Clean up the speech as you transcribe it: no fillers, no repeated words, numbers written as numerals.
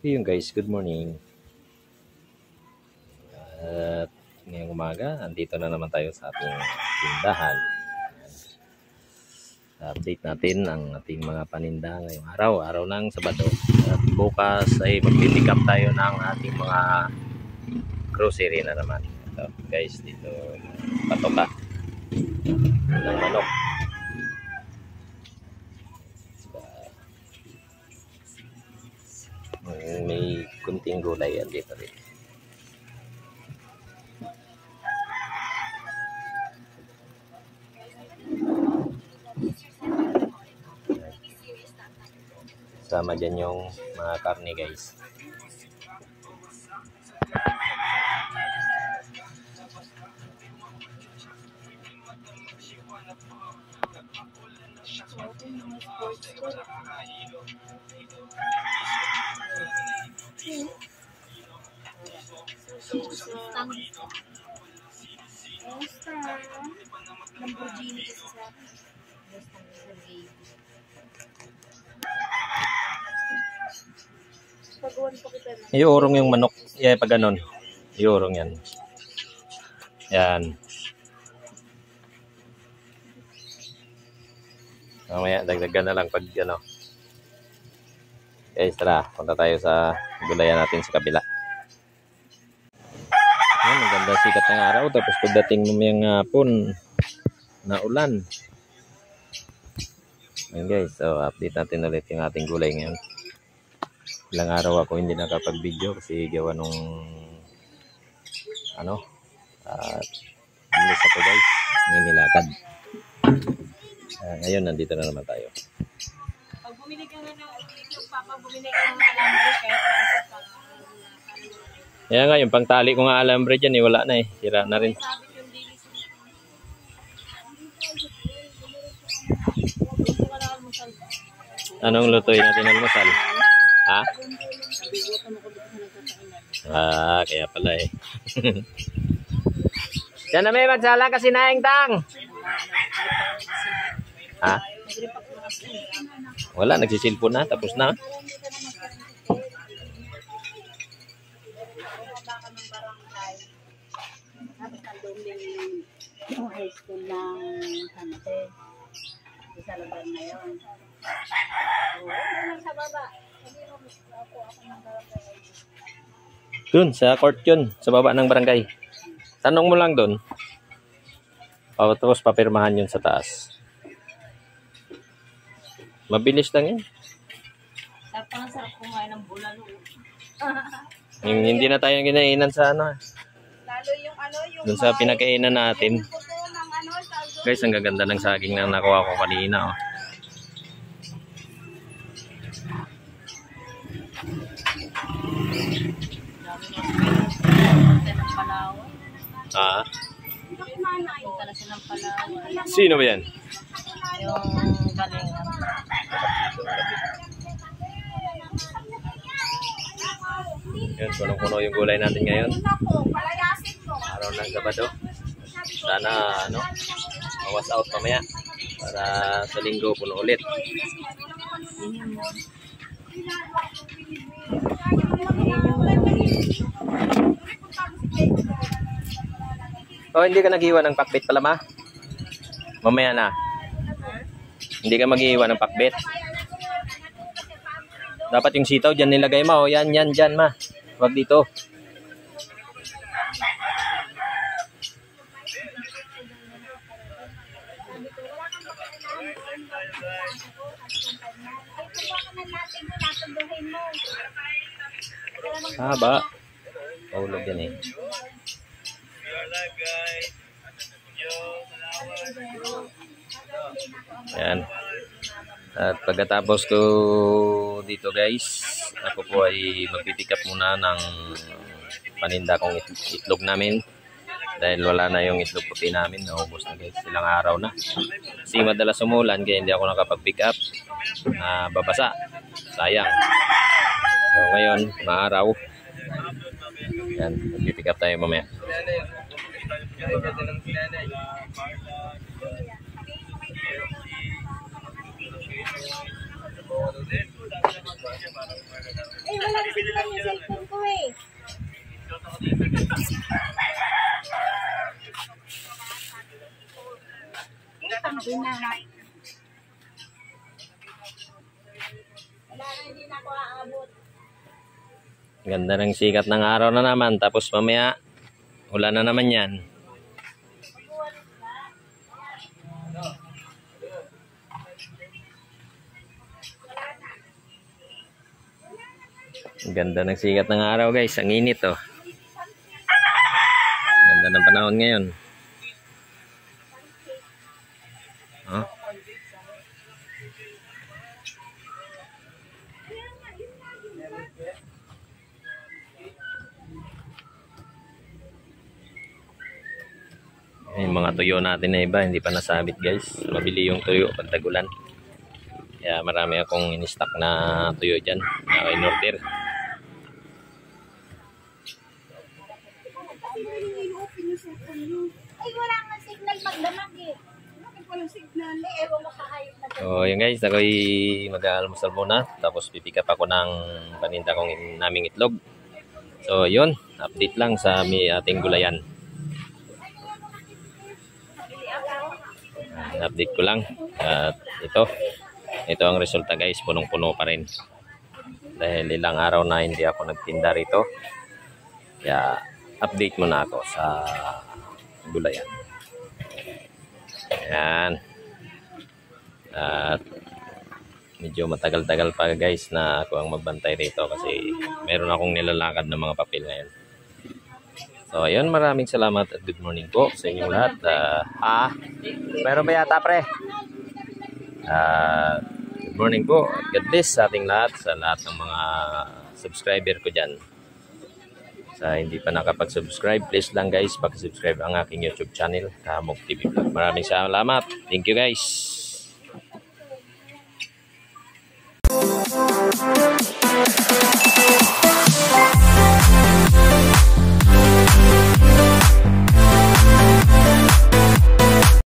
Ayun guys, good morning. At ngayong umaga, andito na naman tayo sa ating tindahan. Update natin ang ating mga paninda ngayong araw ng Sabado. At bukas ay mag-pick up tayo ng ating mga grocery na naman. Ito guys, dito patoka ng manok. May kunting gulay yan dito rin. Sama dyan yung mga karne guys. Iurong yung manok. Yeah, pag ganun. Iurong yan. Yan. Mamaya, dagdagan na lang pag ano. Guys, tara. Punta tayo sa gulayan natin sa kabila. Ayan, ang ganda sikat ng araw. Tapos pagdating mamayang hapon na ulan. Ayan guys, so update natin ulit yung ating gulay ngayon. Ilang araw ako hindi nakapag-video kasi gawa nung bilis ako guys, may nilakad. Ngayon nandito na naman tayo. Pag bumili ka nga ng itlog, Papa, bumili ka ng alambre kahit kaya nga yung pangtali ko nga alambre dyan wala na sira na rin. Anong lutuin natin almusal? Ha? Kaya pala Diyan na may magsala kasi naing tang. Ha? Wala, nagsisilpon na, tapos na. high school ng Hanate. Sa lugar na yun. Sa baba. Dun, sa court yun. Sa baba ng barangay. Tanong mo lang dun. Tapos papirmahan yun sa taas. Mabilis lang yan. Sarap kumain ng bulalo. Hindi na tayo ginainan sa Lalo yung dun sa pinakainan natin. Guys, ang gaganda ng saging na nakuha ko kanina. Sino ba yan? Yung galingan. Yan, punong-puno yung gulay natin ngayon. Araw ng Sabado. Sana mawas out mamaya para sa linggo puno ulit. Hindi ka naghiwa ng pakbet pala, ma? Mamaya na. Hindi ka maghiwa ng pakbet. Dapat yung sitaw dyan nilagay mo. Yan, dyan, ma. Huwag dito. Haba. Paulog yan Yan. At pagkatapos ko dito guys, ako po ay magpipick up muna ng paninda kong itlog namin. Dahil wala na yung itlog puti namin, naubos na guys, ilang araw na. Kasi madalas umulan kaya hindi ako nakapag-pick up na babasa. Sayang. So ngayon, maaraw. Yan, magpipick up tayo mamaya. Eh, wala kasi lang yung cellphone ko eh. Tambi na. Wala na, hindi na ako aabot. Ganda ng sikat ng araw na naman. Tapos mamaya, wala na naman yan. Ganda ng sikat ng araw guys. Ang init oh. Ganda ng panahon ngayon. Oh. Yung mga tuyo natin na iba hindi pa nasabit guys. Mabili yung tuyo pag tagulan. Kaya marami akong in-stock na tuyo dyan na in-order. Ay, wala nga signal magdamag eh. Bakit walang signal eh? Ewan mo kahayop na. So yun guys, ako'y mag-aalmusal muna. Tapos pipick up ako ng paninda kong naming itlog. So yun, update lang sa ating gulayan. Update ko lang. At ito ang resulta guys, punong-puno pa rin. Dahil ilang araw na hindi ako nagtinda rito. Kaya update muna ako sa gulayan. Ayan. At medyo matagal-tagal pa guys na ako ang magbantay rito kasi meron akong nilalakad ng mga papel ngayon. So ayun, maraming salamat at good morning po sa inyong lahat. Meron ba yata pre? Good morning po. God bless sa ating lahat, sa lahat ng mga subscriber ko dyan. Sa hindi pa nakapag-subscribe, please lang guys, pag-subscribe ang aking YouTube channel, Kahamog TV Vlog. Maraming salamat. Thank you guys.